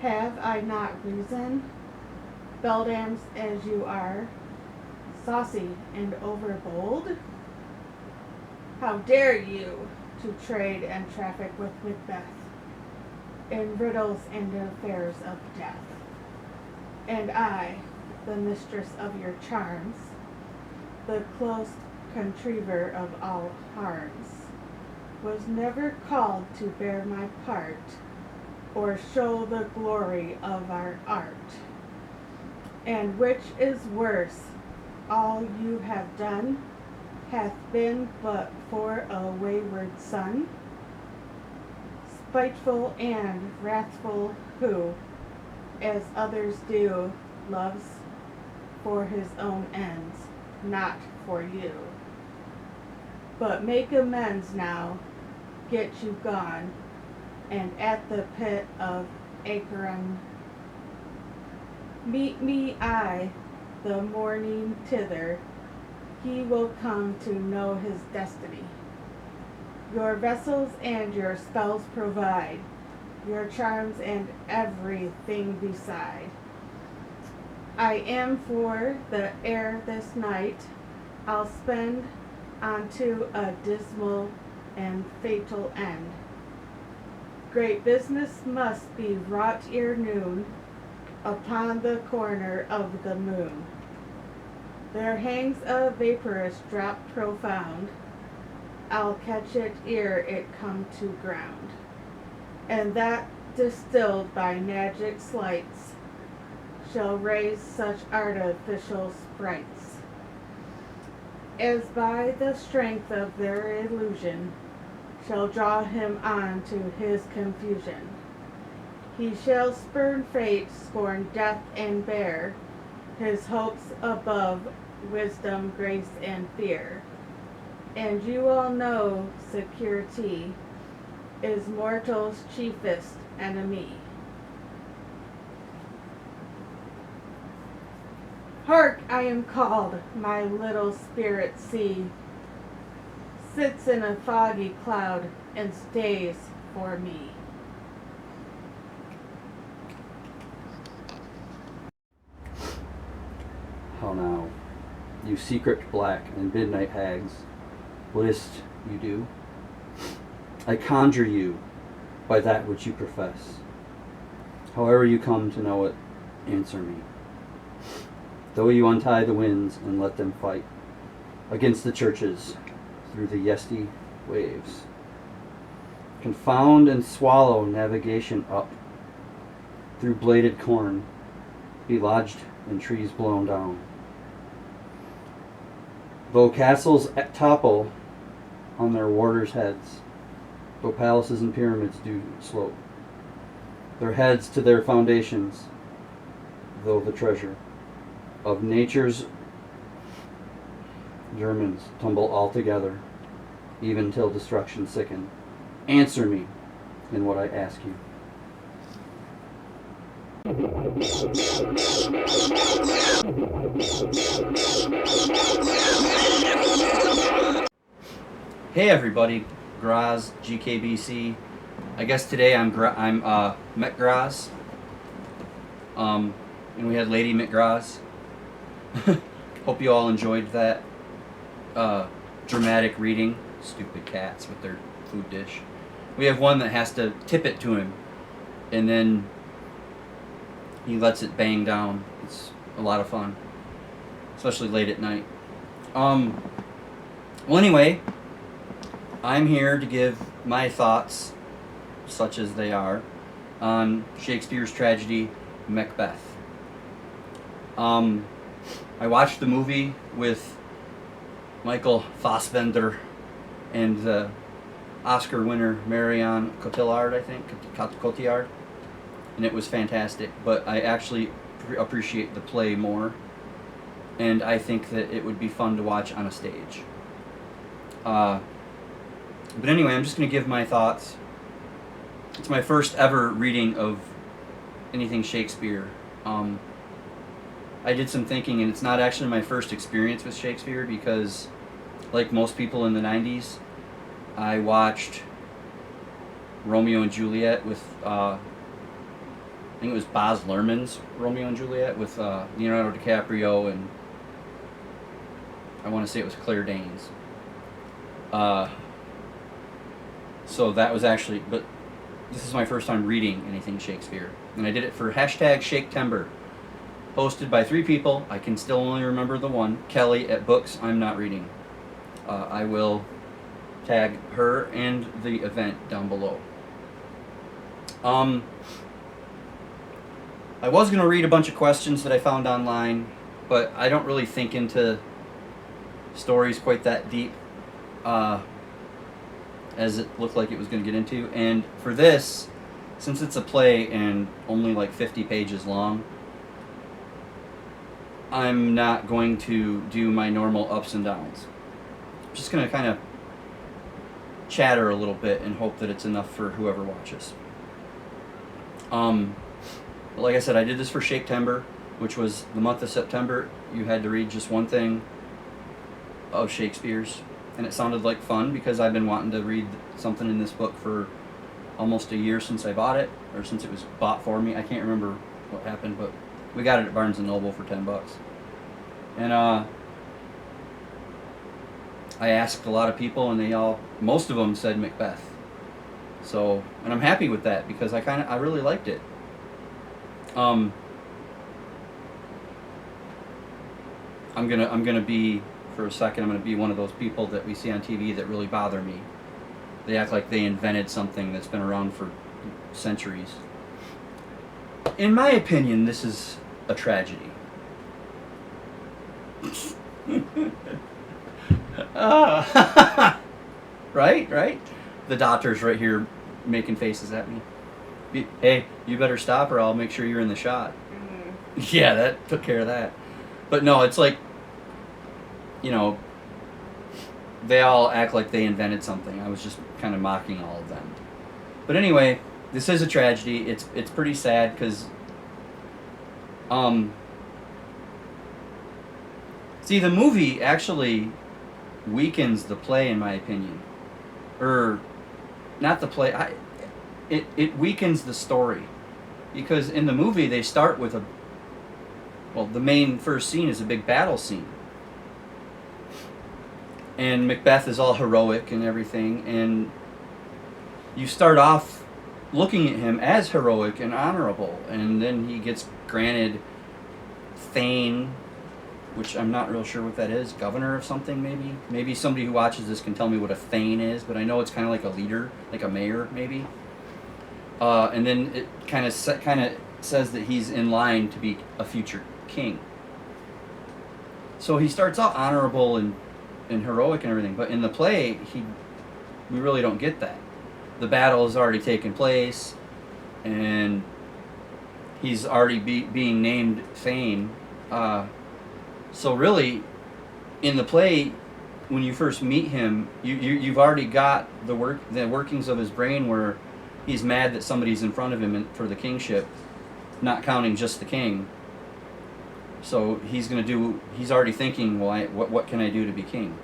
Have I not reason, beldams as you are, saucy and overbold? How dare you to trade and traffic with MacBeth in riddles and affairs of death? And I, the mistress of your charms, the close contriver of all harms, was never called to bear my part, or show the glory of our art. And which is worse, all you have done hath been but for a wayward son, spiteful and wrathful, who, as others do, loves for his own ends, not for you. But make amends now, get you gone, and at the pit of Acheron meet me I, the morning thither, he will come to know his destiny. Your vessels and your spells provide, your charms and everything beside. I am for the air this night, I'll spend unto a dismal and fatal end. Great business must be wrought ere noon upon the corner of the moon. There hangs a vaporous drop profound, I'll catch it ere it come to ground, and that distilled by magic sleights shall raise such artificial sprites as by the strength of their illusion shall draw him on to his confusion. He shall spurn fate, scorn death, and bear his hopes above wisdom, grace, and fear. And you all know security is mortal's chiefest enemy. Hark, I am called, my little spirit sea sits in a foggy cloud and stays for me. How now, you secret black and midnight hags, list you do? I conjure you by that which you profess. However you come to know it, answer me. Though you untie the winds and let them fight against the churches through the yesty waves, confound and swallow navigation up through bladed corn, be lodged in trees blown down. Though castles topple on their warders' heads, though palaces and pyramids do slope their heads to their foundations, though the treasure of nature's Germans tumble all together, even till destruction sicken, answer me in what I ask you. Hey everybody, Grozz, GKBC. I guess today I'm Met Grozz. And we had Lady McGraws. Hope you all enjoyed that dramatic reading. Stupid cats with their food dish. We have one that has to tip it to him, and then he lets it bang down. It's a lot of fun, especially late at night. Well, anyway, I'm here to give my thoughts, such as they are, on Shakespeare's tragedy, Macbeth. I watched the movie with Michael Fassbender and the Oscar winner Marion Cotillard, I think, Cotillard, and it was fantastic. But I actually appreciate the play more, and I think that it would be fun to watch on a stage. But anyway, I'm just going to give my thoughts. It's my first ever reading of anything Shakespeare. I did some thinking, and it's not actually my first experience with Shakespeare because, like most people in the 90s, I watched Romeo and Juliet with think it was Baz Luhrmann's Romeo and Juliet with Leonardo DiCaprio and I want to say it was Claire Danes. So that was actually, but this is my first time reading anything Shakespeare. And I did it for hashtag Shaketember. Hosted by 3 people. I can still only remember the one. Kelly at Books I'm Not Reading. I will tag her and the event down below. I was going to read a bunch of questions that I found online, but I don't really think into stories quite that deep as it looked like it was going to get into. And for this, since it's a play and only like 50 pages long, I'm not going to do my normal ups and downs. I'm just going to kind of chatter a little bit and hope that it's enough for whoever watches. Like I said, I did this for Shaketember, which was the month of September. You had to read just one thing of Shakespeare's, and it sounded like fun because I've been wanting to read something in this book for almost a year since I bought it, or since it was bought for me. I can't remember what happened, but we got it at Barnes & Noble for $10. And I asked a lot of people, and most of them said Macbeth. So, and I'm happy with that because I really liked it. I'm gonna be, for a second, I'm gonna be one of those people that we see on TV that really bother me. They act like they invented something that's been around for centuries. In my opinion, this is a tragedy. Right? The doctor's right here making faces at me. Hey, you better stop or I'll make sure you're in the shot. Yeah, that took care of that. But no, it's like, they all act like they invented something. I was just kind of mocking all of them. But anyway, this is a tragedy. It's pretty sad because, see, the movie actually weakens the play, in my opinion. Or, not the play. It weakens the story. Because in the movie, they start with the main first scene is a big battle scene. And Macbeth is all heroic and everything. And you start off looking at him as heroic and honorable. And then he gets granted Thane, which I'm not real sure what that is. Governor of something, maybe? Maybe somebody who watches this can tell me what a Thane is, but I know it's kind of like a leader, like a mayor, maybe. And then it kind of says that he's in line to be a future king. So he starts out honorable and heroic and everything, but in the play, we really don't get that. The battle has already taken place, and he's already being named Thane. So really, in the play, when you first meet him, you've already got the workings of his brain where he's mad that somebody's in front of him for the kingship, not counting just the king. So he's already thinking, well, what can I do to be king?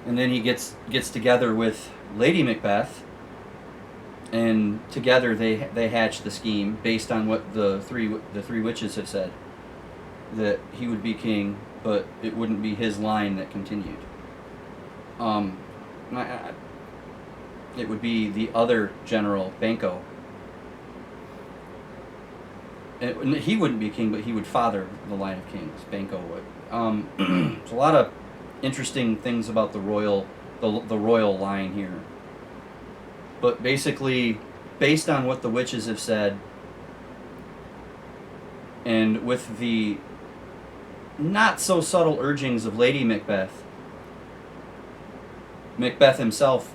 And then he gets together with Lady Macbeth, and together they hatch the scheme based on what the three witches have said, that he would be king, but it wouldn't be his line that continued. It would be the other general, Banquo. He wouldn't be king, but he would father the line of kings. Banquo would. There's a lot of interesting things about the royal line here. But basically, based on what the witches have said, and with the not so subtle urgings of Lady Macbeth, Macbeth himself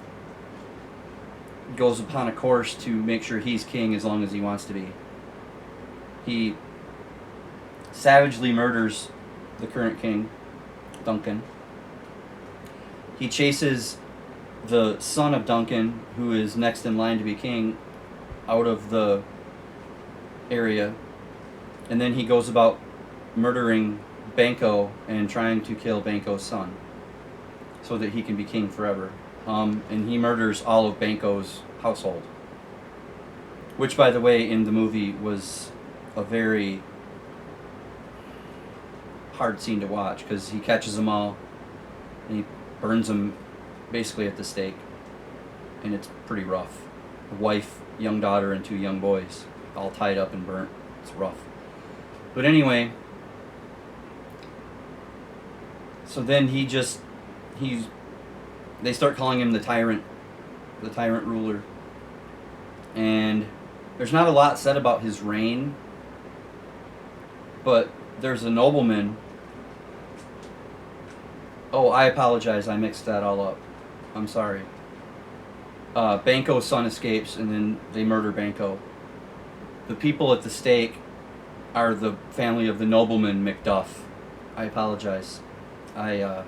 goes upon a course to make sure he's king as long as he wants to be. He savagely murders the current king, Duncan. He chases the son of Duncan, who is next in line to be king, out of the area. And then he goes about murdering Banquo and trying to kill Banquo's son so that he can be king forever. And he murders all of Banquo's household. which, by the way, in the movie was a very hard scene to watch because he catches them all and he burns them basically at the stake, and it's pretty rough. A wife, young daughter, and 2 young boys all tied up and burnt. It's rough. But anyway, so then they start calling him the tyrant ruler, and there's not a lot said about his reign, but there's a nobleman. Oh, I apologize, I mixed that all up. I'm sorry. Banco's son escapes, and then they murder Banco. The people at the stake are the family of the nobleman MacBeth. I apologize. There's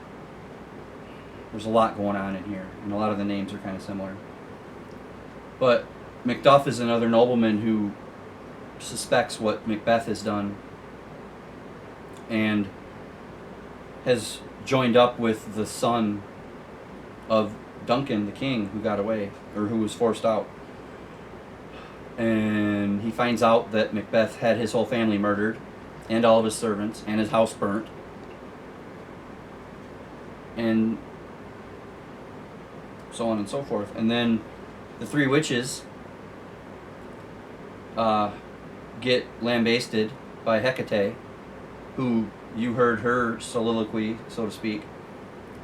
a lot going on in here, and a lot of the names are kind of similar. But MacBeth is another nobleman who suspects what MacBeth has done, and has joined up with the son of Duncan, the king, who got away, or who was forced out. And he finds out that MacBeth had his whole family murdered, and all of his servants, and his house burnt. And so on and so forth. And then the 3 witches get lambasted by Hecate, who you heard her soliloquy, so to speak,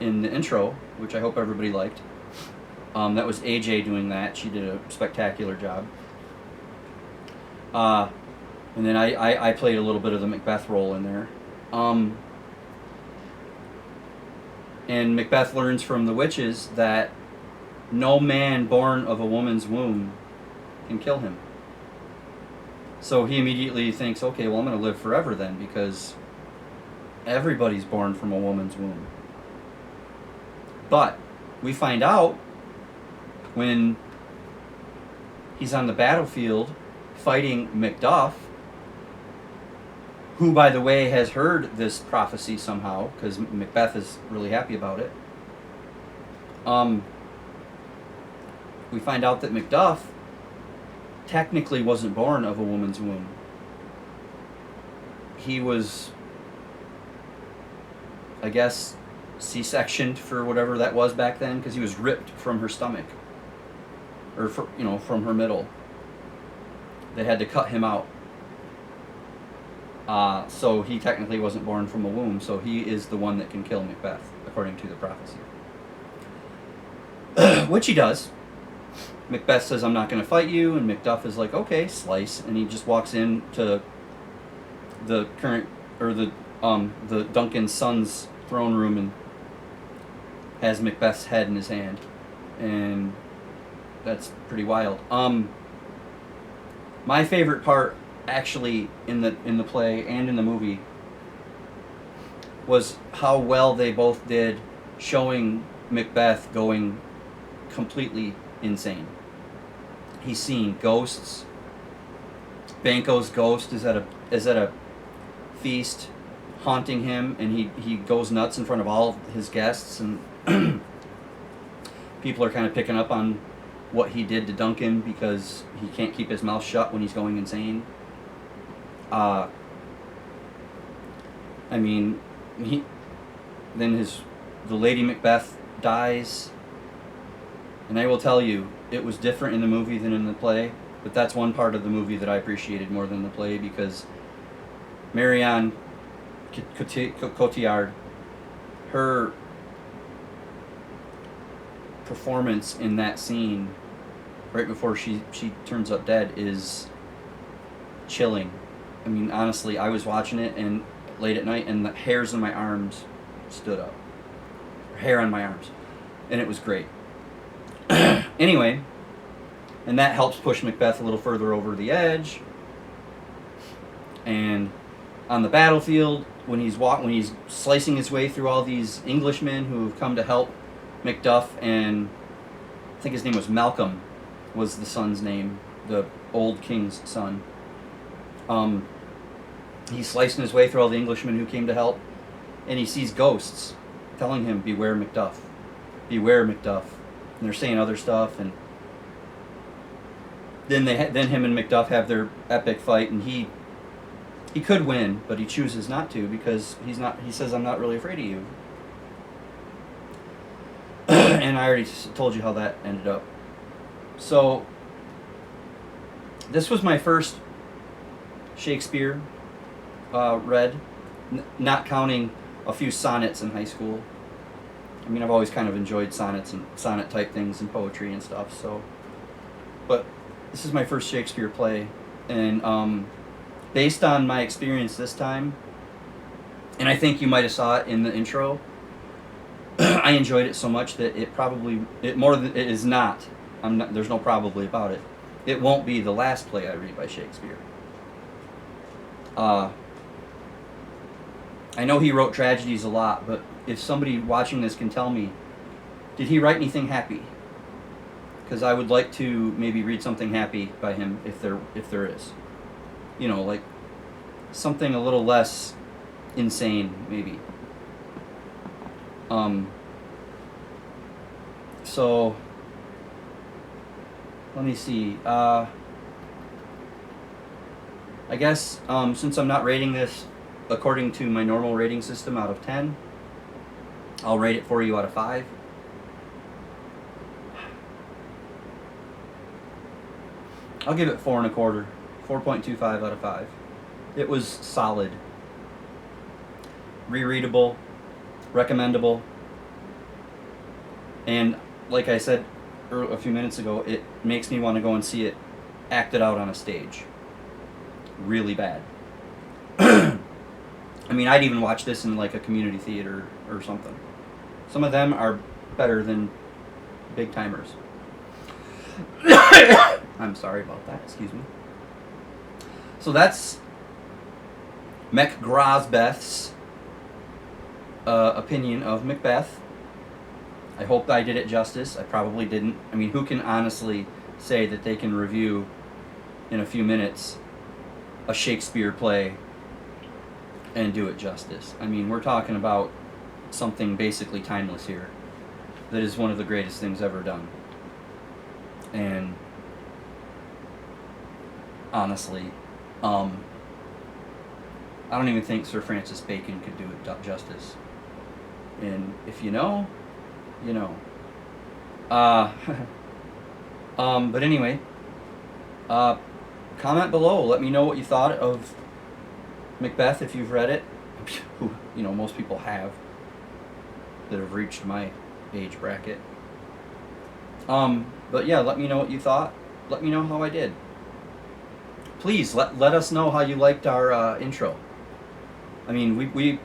in the intro, which I hope everybody liked. That was AJ doing that. She did a spectacular job. And then I played a little bit of the MacBeth role in there. And MacBeth learns from the witches that no man born of a woman's womb can kill him. So he immediately thinks, okay, well, I'm going to live forever then, because everybody's born from a woman's womb. But we find out when he's on the battlefield fighting MacBeth, who, by the way, has heard this prophecy somehow, because MacBeth is really happy about it. We find out that MacBeth technically wasn't born of a woman's womb. He was, I guess, C-sectioned for whatever that was back then, because he was ripped from her stomach, or from her middle. They had to cut him out. So he technically wasn't born from a womb, so he is the one that can kill MacBeth, according to the prophecy. Which he does. MacBeth says, I'm not going to fight you, and MacBeth is like, okay, slice, and he just walks into the the Duncan's son's throne room and has MacBeth's head in his hand, and that's pretty wild. My favorite part, actually, in the play and in the movie, was how well they both did showing MacBeth going completely insane. He's seeing ghosts. Banco's ghost is at a feast haunting him, and he goes nuts in front of all of his guests, and people are kind of picking up on what he did to Duncan because he can't keep his mouth shut when he's going insane. I mean, the Lady MacBeth dies, and I will tell you, it was different in the movie than in the play, but that's one part of the movie that I appreciated more than the play, because Marianne Cotillard, her performance in that scene right before she turns up dead is chilling. I mean, honestly, I was watching it and late at night, and the hairs on my arms stood up. Hair on my arms. And it was great. Anyway, and that helps push MacBeth a little further over the edge. And on the battlefield, when he's slicing his way through all these Englishmen who have come to help MacBeth, and I think his name was Malcolm, was the son's name, the old king's son. He's slicing his way through all the Englishmen who came to help, and he sees ghosts telling him, beware MacBeth, beware MacBeth. And they're saying other stuff, and then then him and Macduff have their epic fight, and he could win, but he chooses not to because he's not. He says, "I'm not really afraid of you." And I already told you how that ended up. So this was my first Shakespeare read, not counting a few sonnets in high school. I mean, I've always kind of enjoyed sonnets and sonnet type things and poetry and stuff. So, but this is my first Shakespeare play, and based on my experience this time, and I think you might have saw it in the intro, I enjoyed it so much that it more than it is not. There's no probably about it. It won't be the last play I read by Shakespeare. I know he wrote tragedies a lot, but if somebody watching this can tell me, did he write anything happy? Because I would like to maybe read something happy by him if there is. You know, like something a little less insane, maybe. So let me see. I guess since I'm not rating this according to my normal rating system out of 10, I'll rate it for you out of 5. I'll give it 4 1/4, 4.25 out of 5. It was solid, rereadable, recommendable, and like I said a few minutes ago, it makes me want to go and see it acted out on a stage. Really bad. I mean, I'd even watch this in like a community theater or something. Some of them are better than big timers. I'm sorry about that, excuse me. So that's MacBeth's opinion of Macbeth. I hope I did it justice. I probably didn't. I mean, who can honestly say that they can review in a few minutes a Shakespeare play and do it justice? I mean, we're talking about something basically timeless here that is one of the greatest things ever done. And honestly, I don't even think Sir Francis Bacon could do it justice. And if you know, you know. But anyway, comment below. Let me know what you thought of Macbeth if you've read it. You know, most people have that have reached my age bracket. But yeah, let me know what you thought. Let me know how I did. Please let us know how you liked our intro. I mean, we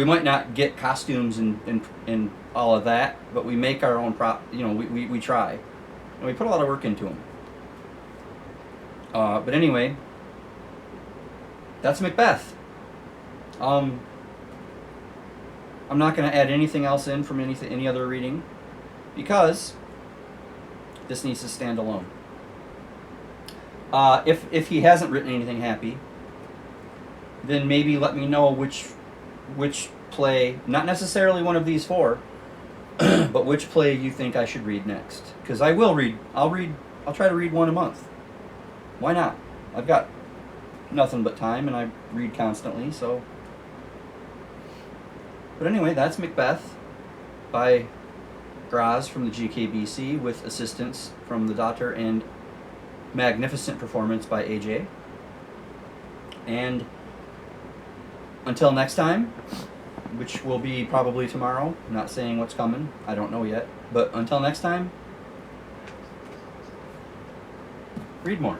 might not get costumes and all of that, but we make our own you know, we try, and we put a lot of work into them. But anyway, that's Macbeth. I'm not going to add anything else in from any other reading, because this needs to stand alone. If he hasn't written anything happy, then maybe let me know which play, not necessarily one of these 4, but which play you think I should read next. Because I'll try to read one a month. Why not? I've got nothing but time, and I read constantly, so. But anyway, that's Macbeth by Grozz from the GKBC, with assistance from the Daughter, and magnificent performance by AJ. And until next time, which will be probably tomorrow, I'm not saying what's coming, I don't know yet, but until next time, read more.